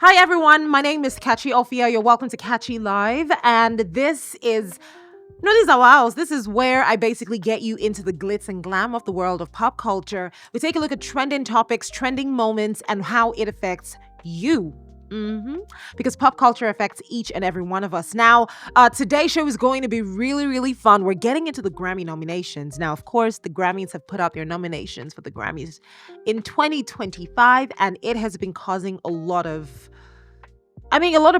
Hi everyone, my name is Catchy. You're welcome to Catchy Live, and these are wows. This is where I basically get you into the glitz and glam of the world of pop culture. We take a look at trending topics, trending moments, and how it affects you. hmm Because pop culture affects each and every one of us. Now, today's show is going to be really, really fun. We're getting into the Grammy nominations. Now, of course, the Grammys have put out their nominations for the Grammys in 2025, and it has been causing a lot of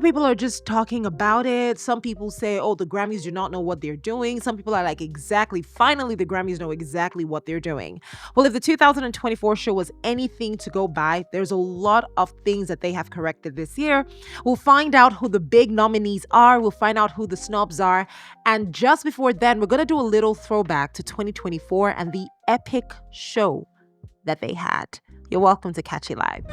people are just talking about it. Some people say, oh, the Grammys do not know what they're doing. Some people are like, exactly, finally, the Grammys know exactly what they're doing. Well, if the 2024 show was anything to go by, there's a lot of things that they have corrected this year. We'll find out who the big nominees are. We'll find out who the snubs are. And just before then, we're going to do a little throwback to 2024 and the epic show that they had. You're welcome to Catchy Live.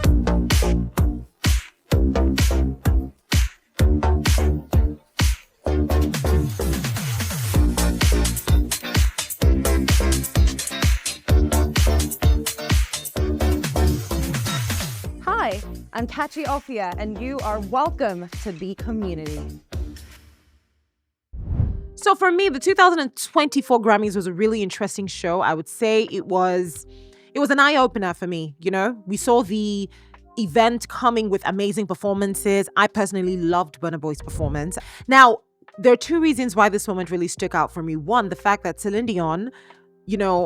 Hi, I'm Catchy and you are welcome to the community. So for me, the 2024 Grammys was a really interesting show. I would say it was an eye-opener for me, We saw the event coming with amazing performances. I personally loved Burna Boy's performance. Now, there are two reasons why this moment really stuck out for me. One, the fact that Celine Dion,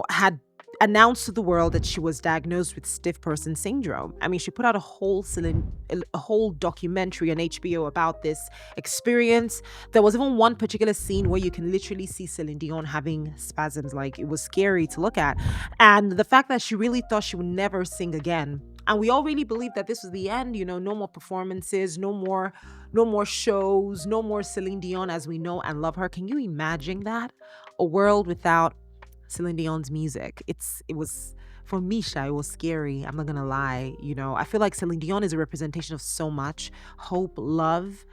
had announced to the world that she was diagnosed with stiff person syndrome. I mean, she put out a whole documentary on HBO about this experience. There was even one particular scene where you can literally see Celine Dion having spasms. Like, it was scary to look at. And the fact that she really thought she would never sing again. And we all really believed that this was the end, no more performances, no more shows, no more Celine Dion as we know and love her. Can you imagine that? A world without Celine Dion's music. It was for me, it was scary. I'm not gonna lie. I feel like Celine Dion is a representation of so much hope, love.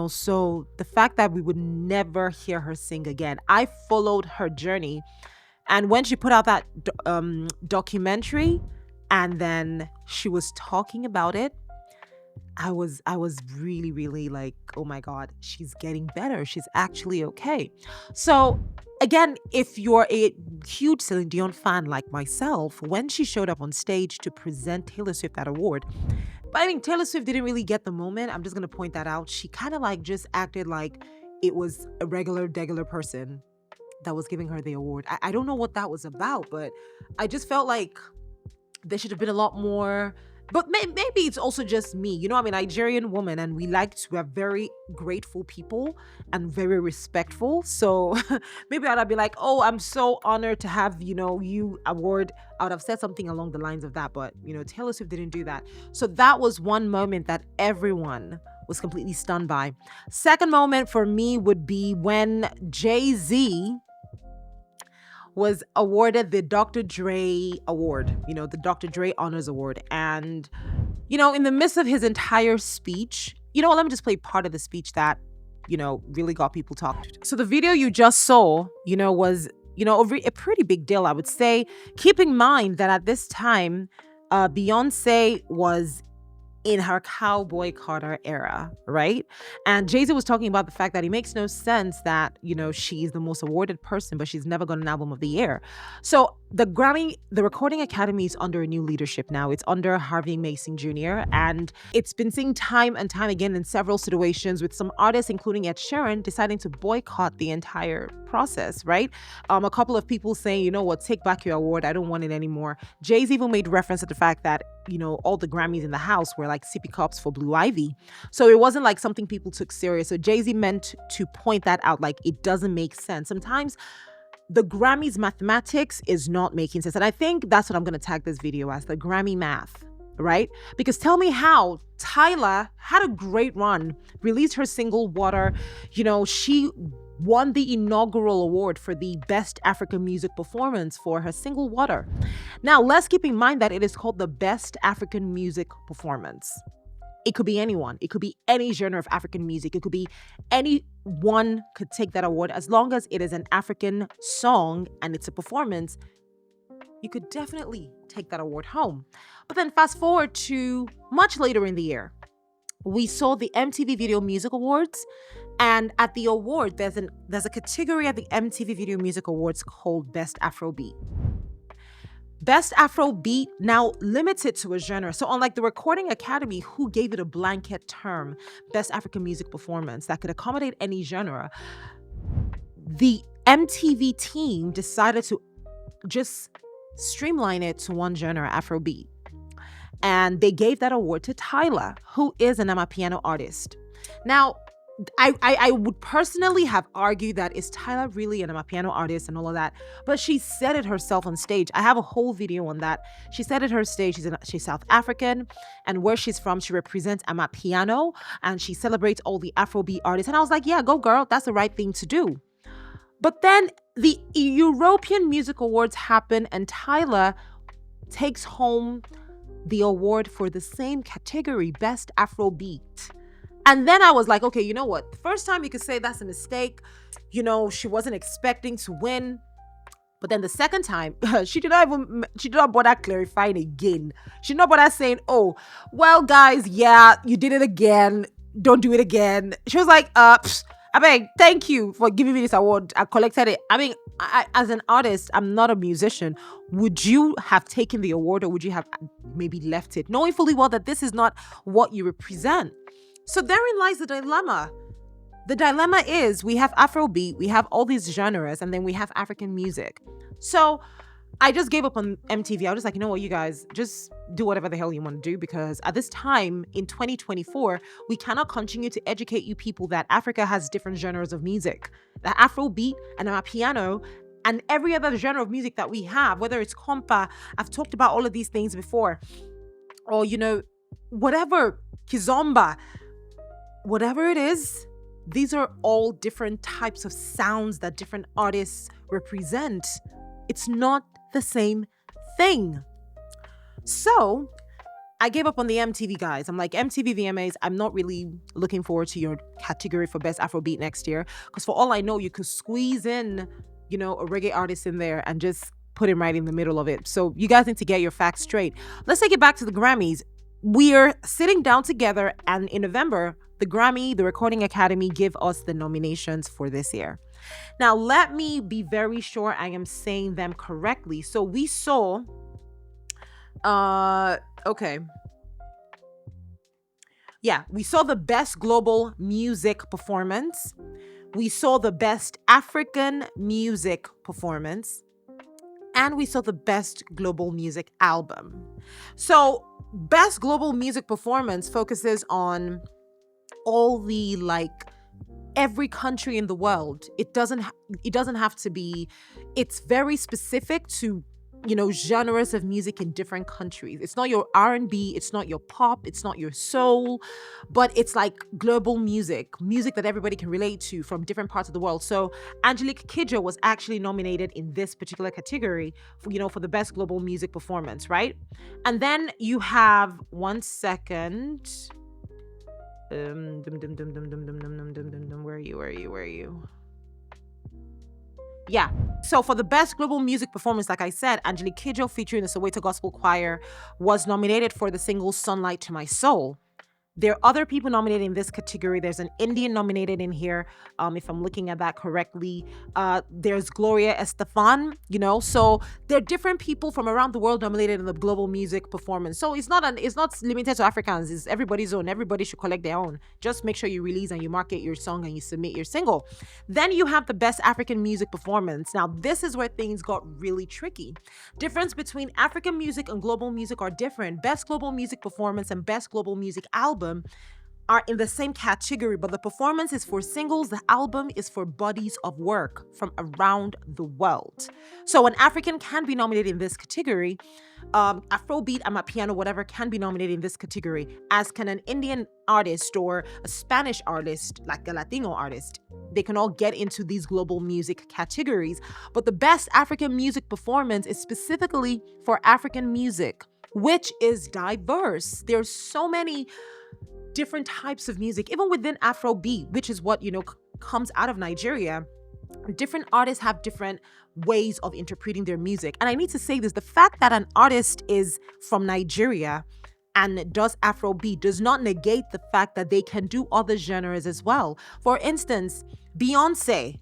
So the fact that we would never hear her sing again. I followed her journey, and when she put out that documentary, and then she was talking about it, I was really, really like, oh my God, she's getting better. She's actually okay. So again, if you're a huge Celine Dion fan like myself, when she showed up on stage to present Taylor Swift that award, but I mean, Taylor Swift didn't really get the moment. I'm just going to point that out. She kind of like just acted like it was a degular person that was giving her the award. I don't know what that was about, but I just felt like there should have been a lot more. But maybe it's also just me. I'm a Nigerian woman, and we are very grateful people and very respectful. So maybe I'd be like, oh, I'm so honored to have, you award. I would have said something along the lines of that. But, Taylor Swift didn't do that. So that was one moment that everyone was completely stunned by. Second moment for me would be when Jay-Z was awarded the Dr. Dre Award, the Dr. Dre Honors Award. And, in the midst of his entire speech, let me just play part of the speech that, really got people talking. So the video you just saw, was, a pretty big deal, I would say. Keep in mind that at this time, Beyonce was in her Cowboy Carter era, right? And Jay-Z was talking about the fact that it makes no sense that, she's the most awarded person, but she's never got an album of the year. So the Recording Academy is under a new leadership now. It's under Harvey Mason Jr. And it's been seen time and time again in several situations with some artists, including Ed Sheeran, deciding to boycott the entire process, right? A couple of people saying, take back your award. I don't want it anymore. Jay-Z even made reference to the fact that, all the Grammys in the house were like sippy cups for Blue Ivy. So it wasn't like something people took serious. So Jay-Z meant to point that out, like it doesn't make sense. Sometimes the Grammys mathematics is not making sense. And I think that's what I'm going to tag this video as, the Grammy math, right? Because tell me how Tyla had a great run, released her single Water. She won the inaugural award for the Best African Music Performance for her single Water. Now, let's keep in mind that it is called the Best African Music Performance. It could be anyone. It could be any genre of African music. It could be anyone could take that award. As long as it is an African song and it's a performance, you could definitely take that award home. But then fast forward to much later in the year. We saw the MTV Video Music Awards, and at the award, there's a category at the MTV Video Music Awards called Best Afrobeat. Best Afrobeat now limited to a genre. So unlike the Recording Academy, who gave it a blanket term, Best African Music Performance, that could accommodate any genre, the MTV team decided to just streamline it to one genre, Afrobeat. And they gave that award to Tyla, who is an Amapiano artist. Now, I would personally have argued that is Tyla really an Amapiano artist and all of that, but she said it herself on stage. I have a whole video on that. She said it her stage. She's South African, and where she's from, she represents Amapiano, and she celebrates all the Afrobeat artists. And I was like, yeah, go girl, that's the right thing to do. But then the European Music Awards happen, and Tyla takes home the award for the same category, Best Afrobeat. And then I was like, okay, you know what? The first time you could say that's a mistake. She wasn't expecting to win. But then the second time, she did not bother clarifying again. She did not bother saying, oh, well, guys, yeah, you did it again. Don't do it again. She was like, I beg, thank you for giving me this award. I collected it. I mean, I, as an artist, I'm not a musician. Would you have taken the award, or would you have maybe left it, knowing fully well that this is not what you represent? So therein lies the dilemma. The dilemma is we have Afrobeat, we have all these genres, and then we have African music. So I just gave up on MTV. I was just like, you know what, you guys, just do whatever the hell you want to do, because at this time in 2024, we cannot continue to educate you people that Africa has different genres of music. The Afrobeat and Amapiano and every other genre of music that we have, whether it's compa, I've talked about all of these things before, or, whatever, kizomba, whatever it is, these are all different types of sounds that different artists represent. It's not the same thing. So I gave up on the MTV guys. I'm like, MTV VMAs, I'm not really looking forward to your category for Best Afrobeat next year, because for all I know, you could squeeze in, a reggae artist in there and just put him right in the middle of it. So you guys need to get your facts straight. Let's take it back to the Grammys. We're sitting down together, and in November, the Recording Academy, give us the nominations for this year. Now, let me be very sure I am saying them correctly. So we saw, we saw the Best Global Music Performance. We saw the Best African Music Performance. And we saw the Best Global Music Album. So Best Global Music Performance focuses on all the every country in the world. It doesn't have to be, it's very specific to genres of music in different countries. It's not your R&B, it's not your pop, it's not your soul, but it's like global music that everybody can relate to from different parts of the world. So Angelique Kidjo was actually nominated in this particular category for the Best Global Music Performance, right? And then you have, one second, where are you? Yeah. So for the Best Global Music Performance, like I said, Angelique Kidjo featuring the Soweto Gospel Choir was nominated for the single Sunlight to My Soul. There are other people nominated in this category. There's an Indian nominated in here, if I'm looking at that correctly. There's Gloria Estefan, so there are different people from around the world nominated in the Global Music Performance. So it's not limited to Africans. It's everybody's own. Everybody should collect their own. Just make sure you release and you market your song and you submit your single. Then you have the Best African Music Performance. Now, this is where things got really tricky. Difference between African music and global music are different. Best Global Music Performance and Best Global Music Album are in the same category, but the performance is for singles, the album is for bodies of work from around the world. So an African can be nominated in this category. Afrobeat, Amapiano, whatever can be nominated in this category, as can an Indian artist or a Spanish artist, like a Latino artist. They can all get into these global music categories, but the Best African Music Performance is specifically for African music, which is diverse. There's so many different types of music, even within Afrobeat, which is what, comes out of Nigeria. Different artists have different ways of interpreting their music. And I need to say this, the fact that an artist is from Nigeria and does Afrobeat does not negate the fact that they can do other genres as well. For instance, Beyonce.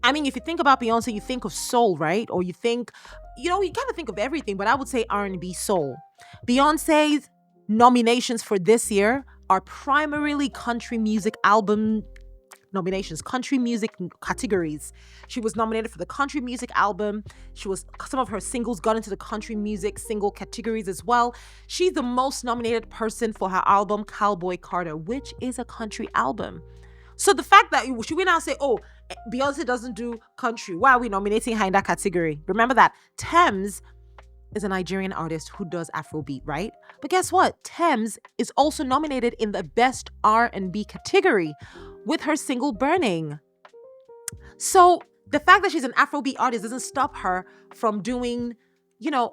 I mean, if you think about Beyonce, you think of soul, right? Or you think, you kind of think of everything, but I would say R&B soul. Beyonce's nominations for this year are primarily country music album nominations, country music categories. She was nominated for the country music album. Some of her singles got into the country music single categories as well. She's the most nominated person for her album Cowboy Carter, which is a country album. So the fact that should we now say, oh, Beyonce doesn't do country, why are we nominating her in that category? Remember that Thames is a Nigerian artist who does Afrobeat, right? But guess what? Thames is also nominated in the Best R&B category with her single Burning. So the fact that she's an Afrobeat artist doesn't stop her from doing,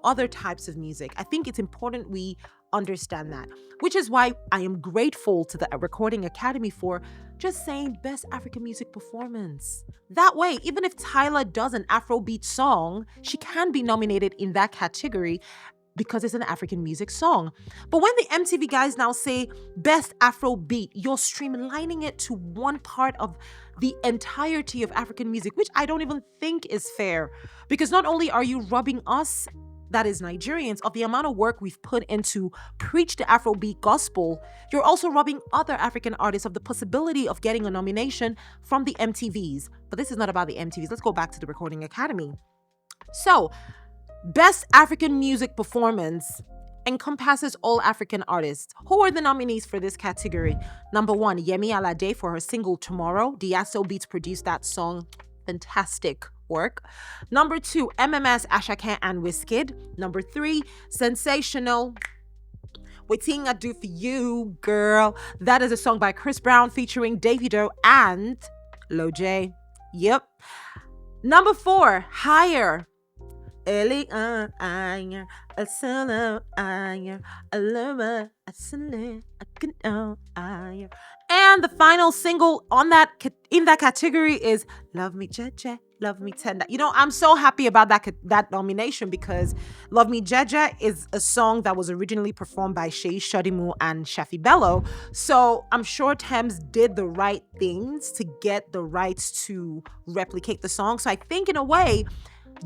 other types of music. I think it's important we understand that, which is why I am grateful to the Recording Academy for just saying Best African Music Performance. That way, even if Tyla does an Afrobeat song, she can be nominated in that category because it's an African music song. But when the MTV guys now say Best Afrobeat, you're streamlining it to one part of the entirety of African music, which I don't even think is fair. Because not only are you robbing us, that is Nigerians, of the amount of work we've put into preach the Afrobeat gospel, you're also robbing other African artists of the possibility of getting a nomination from the MTVs. But this is not about the MTVs. Let's go back to the Recording Academy. So, Best African Music Performance encompasses all African artists. Who are the nominees for this category? Number 1, Yemi Alade for her single Tomorrow. Diaso Beats produced that song. Fantastic work. Number 2, MMS, Ashake and Wizkid. Number 3, Sensational, Waiting I Do For You, Girl. That is a song by Chris Brown featuring Davido and Lil J. Yep. Number 4, Higher. And the final single on that in that category is Love Me Jeje, Love Me Tender. I'm so happy about that nomination because Love Me Jeje is a song that was originally performed by Sheyi Shodimu and Shafi Bello. So I'm sure Thames did the right things to get the rights to replicate the song. So I think in a way,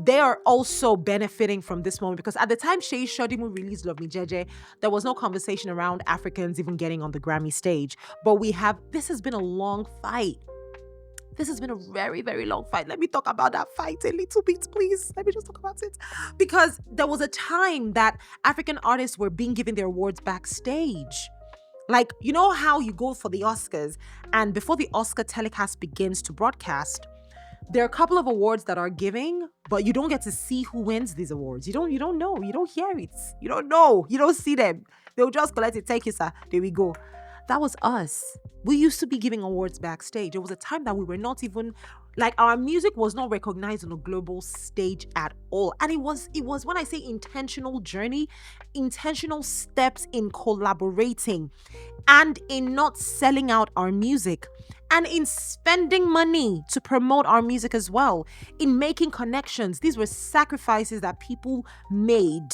they are also benefiting from this moment because at the time Sheyi Shodimu released Love Me Jeje, there was no conversation around Africans even getting on the Grammy stage. But this has been a long fight. This has been a very, very long fight. Let me talk about that fight a little bit, please. Let me just talk about it. Because there was a time that African artists were being given their awards backstage. Like, you know how you go for the Oscars and before the Oscar telecast begins to broadcast, there are a couple of awards that are giving, but you don't get to see who wins these awards. You don't know. You don't hear it. You don't know. You don't see them. They'll just collect it. Take it, sir. There we go. That was us. We used to be giving awards backstage. There was a time that we were not even, our music was not recognized on a global stage at all. And it was when I say intentional journey, intentional steps in collaborating and in not selling out our music and in spending money to promote our music as well, in making connections. These were sacrifices that people made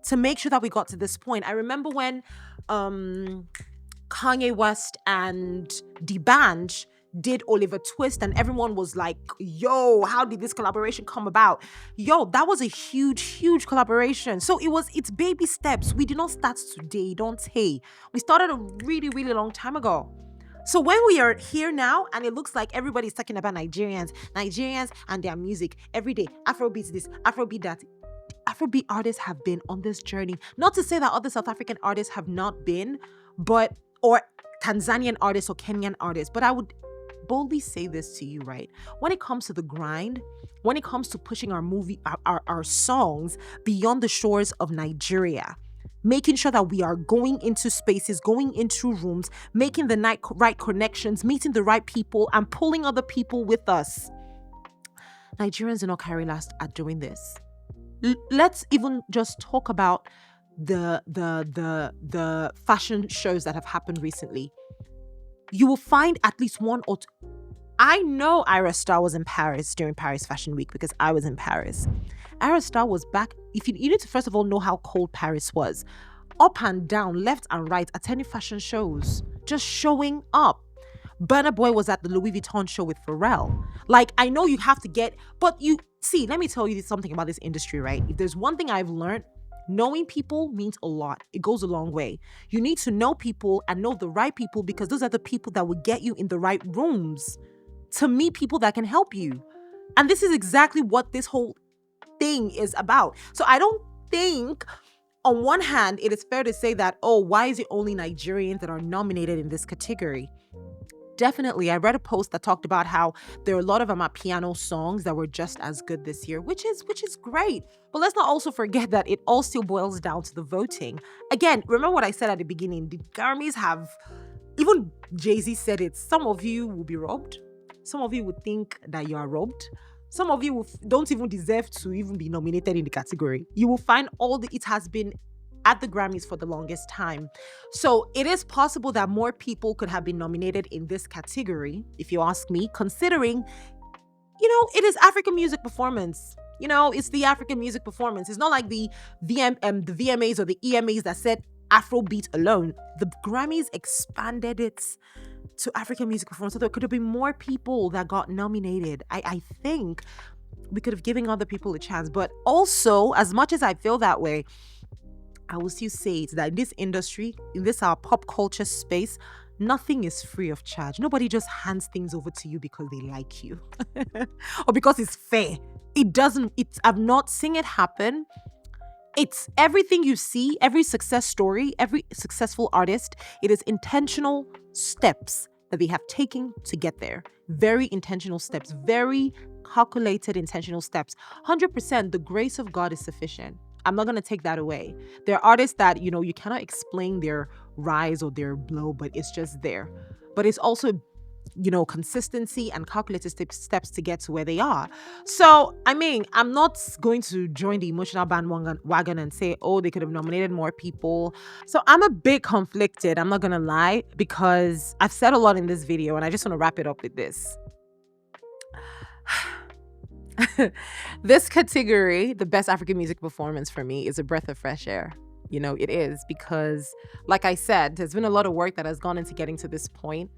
to make sure that we got to this point. I remember when Kanye West and D'banj did Oliver Twist and everyone was like, yo, how did this collaboration come about? Yo, that was a huge, huge collaboration. So it's baby steps. We did not start today, don't say. We started a really, really long time ago. So when we are here now and it looks like everybody's talking about Nigerians and their music every day, Afrobeat this, Afrobeat that, Afrobeat artists have been on this journey. Not to say that other South African artists have not been, or Tanzanian artists or Kenyan artists, but I would boldly say this to you, right? When it comes to the grind, when it comes to pushing our songs beyond the shores of Nigeria, making sure that we are going into spaces, going into rooms, making the right connections, meeting the right people, and pulling other people with us. Nigerians do not carry last at doing this. Let's even just talk about the fashion shows that have happened recently. You will find at least one or two. I know Ira Star was in Paris during Paris Fashion Week because I was in Paris. Ira Star was back. You need to first of all know how cold Paris was. up and down, left and right, attending fashion shows, just showing up. Burna Boy was at the Louis Vuitton show with Pharrell. Like, I know you have to get, but you see, let me tell you something about this industry, right? If there's one thing I've learned, knowing people means a lot. It goes a long way. You need to know people and know the right people because those are the people that will get you in the right rooms to meet people that can help you. And this is exactly what this whole thing is about. So I don't think, on one hand, it is fair to say that, oh, why is it only Nigerians that are nominated in this category? Definitely, I read a post that talked about how there are a lot of piano songs that were just as good this year, which is great. But let's not also forget that it all still boils down to the voting. Again, remember what I said at the beginning, the Grammys have, even Jay-Z said it, some of you will be robbed. Some of you would think that you are robbed. Some of you don't even deserve to even be nominated in the category. You will find it has been at the Grammys for the longest time. So it is possible that more people could have been nominated in this category, if you ask me, considering, it is African music performance. It's the African music performance. It's not like the VMAs or the EMAs that said Afrobeat alone. The Grammys expanded it to African music performance. So there could have been more people that got nominated. I think we could have given other people a chance. But also, as much as I feel that way, I will still say it that in this industry, in this our pop culture space, nothing is free of charge. Nobody just hands things over to you because they like you or because it's fair. I've not seen it happen. It's everything you see, every success story, every successful artist, it is intentional steps that they have taken to get there. Very intentional steps, very calculated intentional steps. 100% the grace of God is sufficient. I'm not going to take that away. There are artists that, you cannot explain their rise or their blow, but it's just there. But it's also, consistency and calculated steps to get to where they are. So, I'm not going to join the emotional bandwagon and say, oh, they could have nominated more people. So I'm a bit conflicted. I'm not going to lie, because I've said a lot in this video and I just want to wrap it up with this. This category, the best African music performance for me, is a breath of fresh air. It is, because like I said, there's been a lot of work that has gone into getting to this point.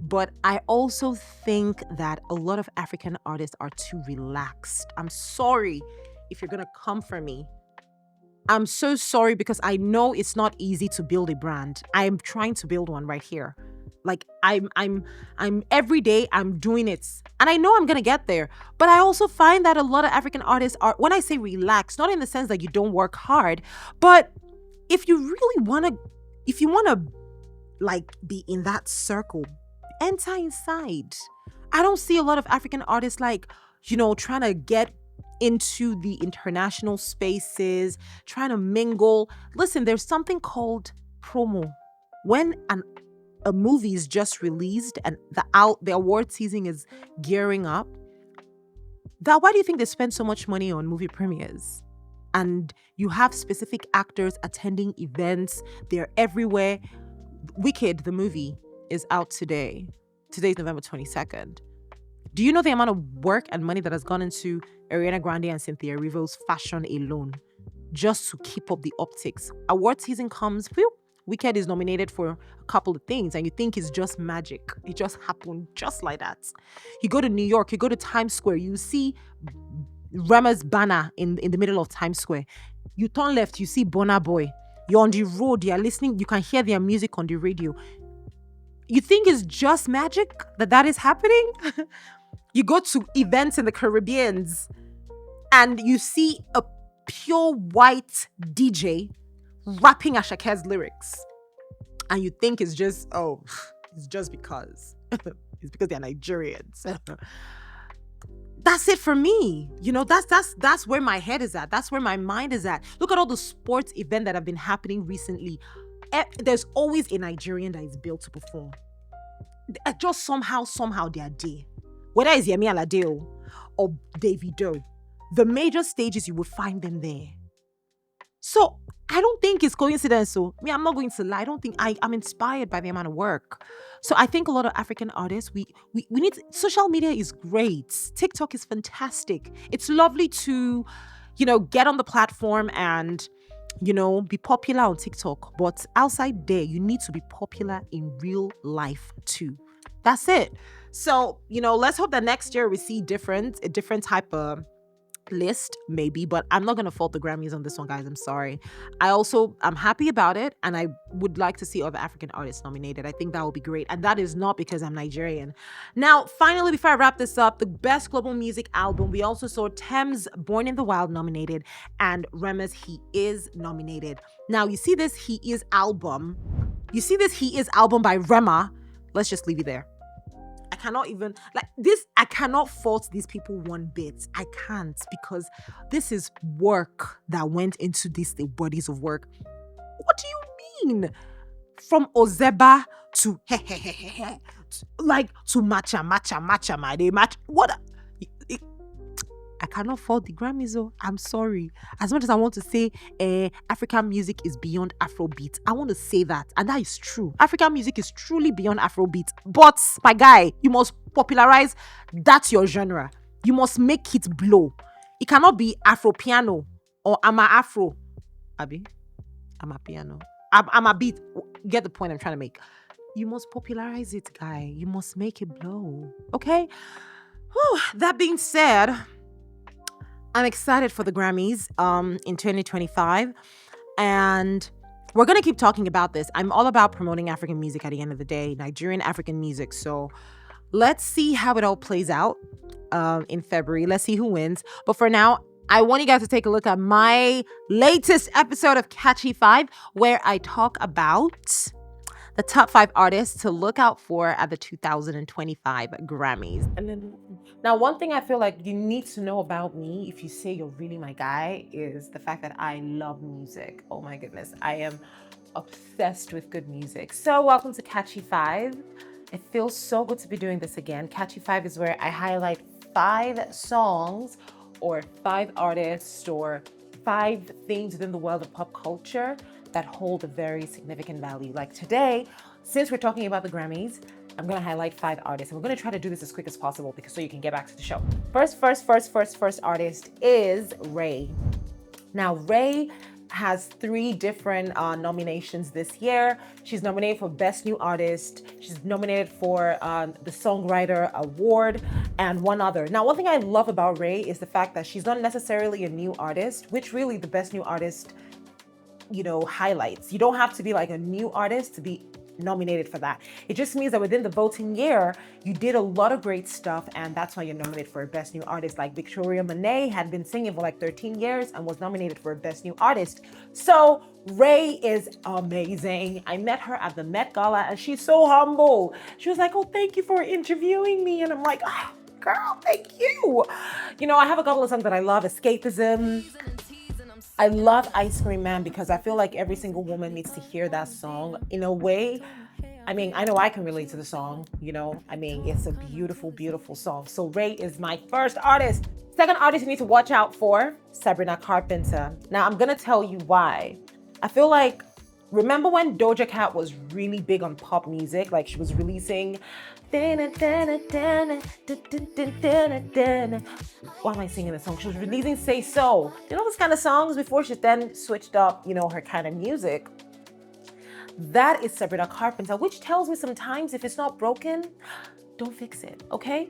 But I also think that a lot of African artists are too relaxed. I'm sorry if you're going to come for me. I'm so sorry, because I know it's not easy to build a brand. I am trying to build one right here. Like I'm every day I'm doing it, and I know I'm gonna get there. But I also find that a lot of African artists are, when I say relaxed, not in the sense that you don't work hard, but if you wanna like be in that circle, enter inside. I don't see a lot of African artists trying to get into the international spaces, trying to mingle. Listen, there's something called promo. When a movie is just released and the award season is gearing up, why do you think they spend so much money on movie premieres? And you have specific actors attending events. They're everywhere. Wicked, the movie, is out today. Today's November 22nd. Do you know the amount of work and money that has gone into Ariana Grande and Cynthia Erivo's fashion alone, just to keep up the optics? Award season comes, Wicked is nominated for a couple of things, and you think it's just magic. It just happened just like that. You go to New York, you go to Times Square, you see Rema's banner in the middle of Times Square. You turn left, you see Burna Boy. You're on the road, you're listening, you can hear their music on the radio. You think it's just magic that is happening? You go to events in the Caribbeans and you see a pure white DJ rapping Ashake's lyrics, and you think it's just because it's because they're Nigerians. That's it for me. That's where my head is at. That's where my mind is at. Look at all the sports events that have been happening recently. There's always a Nigerian that is built to perform. Just somehow they are there. Whether it's Yemi Alade or Davido, the major stages, you will find them there. So I don't think it's coincidence. So I'm not going to lie. I don't think I'm inspired by the amount of work. So I think a lot of African artists, we need, social media is great. TikTok is fantastic. It's lovely to, get on the platform and, be popular on TikTok, but outside there, you need to be popular in real life too. That's it. So, let's hope that next year we see a different type of list maybe, but I'm not going to fault the Grammys on this one, guys. I'm sorry. I'm happy about it, and I would like to see other African artists nominated. I think that would be great, and that is not because I'm Nigerian. Now, finally, before I wrap this up, the best global music album, we also saw Thames Born in the Wild nominated, and Rema's He Is nominated. Now, you see this He Is album by Rema. Let's just leave it there. I cannot fault these people one bit. I can't, because this is work that went into these bodies of work. What do you mean? From Ozeba to to matcha, my day match. What? I cannot fault the Grammys, though. I'm sorry. As much as I want to say African music is beyond Afrobeat, I want to say that. And that is true. African music is truly beyond Afrobeat. But, my guy, you must popularize that's your genre. You must make it blow. It cannot be Afro piano or Ama Afro. Abi? Ama piano. Ama beat. Get the point I'm trying to make. You must popularize it, guy. You must make it blow. Okay? Whew. That being said, I'm excited for the Grammys in 2025, and we're going to keep talking about this. I'm all about promoting African music at the end of the day, Nigerian African music. So let's see how it all plays out in February. Let's see who wins. But for now, I want you guys to take a look at my latest episode of Catchy 5, where I talk about the top 5 artists to look out for at the 2025 Grammys. And then, now, one thing I feel like you need to know about me, if you say you're really my guy, is the fact that I love music. Oh my goodness, I am obsessed with good music. So welcome to Catchy 5. It feels so good to be doing this again. Catchy 5 is where I highlight 5 songs or 5 artists or 5 things within the world of pop culture that hold a very significant value. Like today, since we're talking about the Grammys, I'm gonna highlight 5 artists, and we're gonna try to do this as quick as possible so you can get back to the show. First artist is Ray. Now, Ray has 3 different nominations this year. She's nominated for Best New Artist. She's nominated for the Songwriter Award and one other. Now, one thing I love about Ray is the fact that she's not necessarily a new artist, which really the Best New Artist highlights. You don't have to be like a new artist to be nominated for that. It just means that within the voting year, you did a lot of great stuff, and that's why you're nominated for Best New Artist. Like Victoria Monet had been singing for like 13 years and was nominated for Best New Artist. So Ray is amazing. I met her at the Met Gala, and she's so humble. She was like, "Oh, thank you for interviewing me," and I'm like, "Oh, girl, thank you." I have a couple of songs that I love: Escapism. I love Ice Cream Man because I feel like every single woman needs to hear that song in a way. I mean, I know I can relate to the song, it's a beautiful, beautiful song. So Ray is my first artist. Second artist you need to watch out for, Sabrina Carpenter. Now, I'm going to tell you why. I feel like, remember when Doja Cat was really big on pop music? Like she was releasing... Why am I singing this song? She was releasing Say So. Those kind of songs before she then switched up, her kind of music. That is Sabrina Carpenter, which tells me sometimes if it's not broken, don't fix it, okay?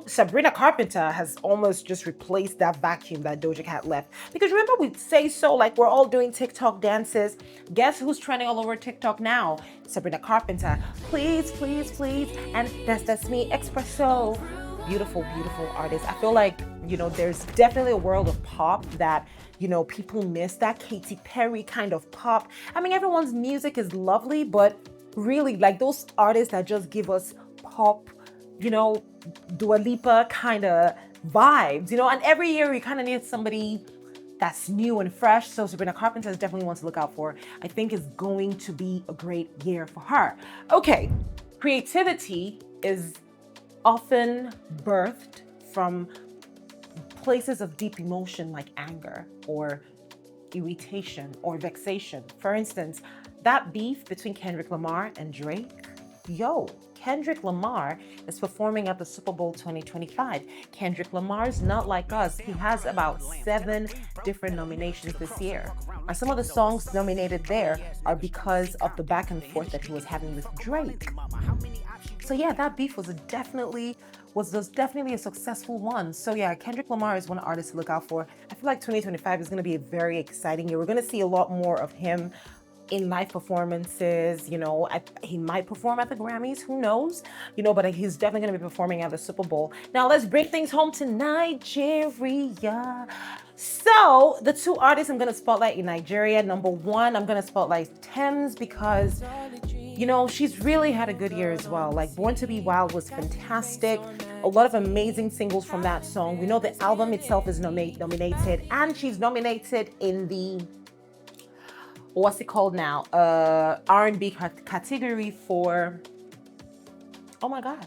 Sabrina Carpenter has almost just replaced that vacuum that Doja Cat left. Because remember, we Say So, like we're all doing TikTok dances. Guess who's trending all over TikTok now? Sabrina Carpenter. Please, please, please. And that's me, Espresso. Beautiful, beautiful artist. I feel like, there's definitely a world of pop that, people miss, that Katy Perry kind of pop. I mean, everyone's music is lovely, but really, like those artists that just give us pop, Dua Lipa kind of vibes, and every year we kind of need somebody that's new and fresh. So Sabrina Carpenter is definitely one to look out for. I think it's going to be a great year for her. Okay, creativity is often birthed from places of deep emotion like anger or irritation or vexation. For instance, that beef between Kendrick Lamar and Drake, Kendrick Lamar is performing at the Super Bowl 2025. Kendrick Lamar is not like us. He has about 7 different nominations this year. And some of the songs nominated there are because of the back and forth that he was having with Drake. So yeah, that beef was definitely a successful one. So yeah, Kendrick Lamar is one artist to look out for. I feel like 2025 is going to be a very exciting year. We're going to see a lot more of him in live performances. He might perform at the Grammys, who knows? But he's definitely going to be performing at the Super Bowl. Now let's bring things home to Nigeria. So the 2 artists I'm going to spotlight in Nigeria. Number 1, I'm going to spotlight Thames because she's really had a good year as well. Like Born to Be Wild was fantastic. A lot of amazing singles from that song. We know the album itself is nominated, and she's nominated in the, what's it called now? R&B category for, oh my God.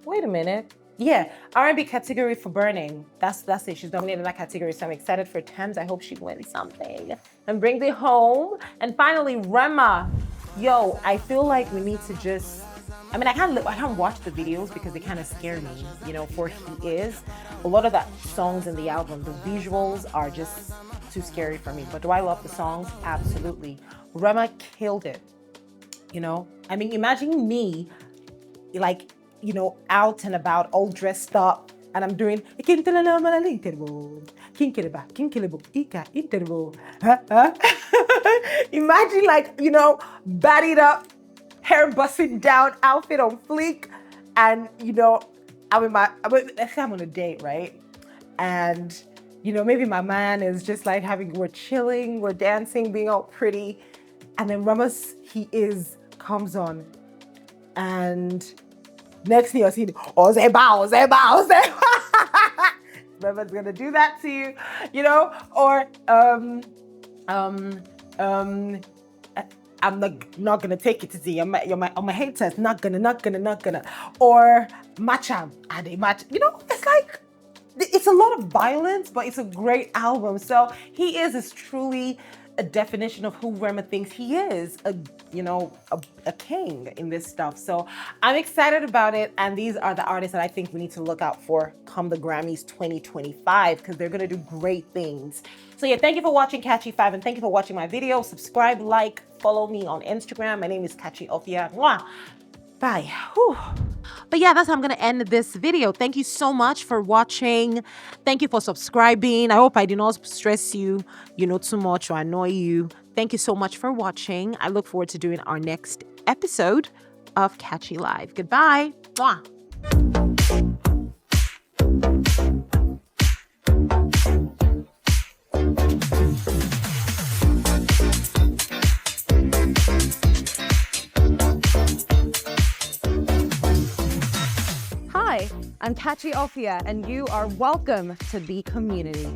Wait a minute. Yeah, R&B category for Burning. That's it. She's nominated in that category, so I'm excited for Thames. I hope she wins something and brings it home. And finally, Rema. Yo, I feel like we need to just, I can't watch the videos because they kind of scare me, for he is. A lot of the songs in the album, the visuals are just too scary for me. But do I love the songs? Absolutely. Rema killed it, imagine me, out and about, all dressed up, and I'm doing imagine batted up, hair busting down, outfit on fleek, and let's say I'm on a date, right? And maybe my man is just like we're chilling, we're dancing, being all pretty, and then Ramos comes on, and next thing you're seeing, Ozeba. Rema's gonna do that to you, or I'm not gonna take it easy. You're my haters. Not gonna. Or matcha, are they match? It's like it's a lot of violence, but it's a great album. So he is truly a definition of who Rema thinks he is, a king in this stuff. So I'm excited about it. And these are the artists that I think we need to look out for come the Grammys 2025, because they're going to do great things. So yeah, thank you for watching Catchy 5, and thank you for watching my video. Subscribe, like, follow me on Instagram. My name is Catchy Ofia. Mwah. Bye. Whew. But yeah, that's how I'm going to end this video. Thank you so much for watching. Thank you for subscribing. I hope I did not stress you, too much or annoy you. Thank you so much for watching. I look forward to doing our next episode of Catchy Live. Goodbye. Mwah. Hi, I'm Catchy Ofia, and you are welcome to the community.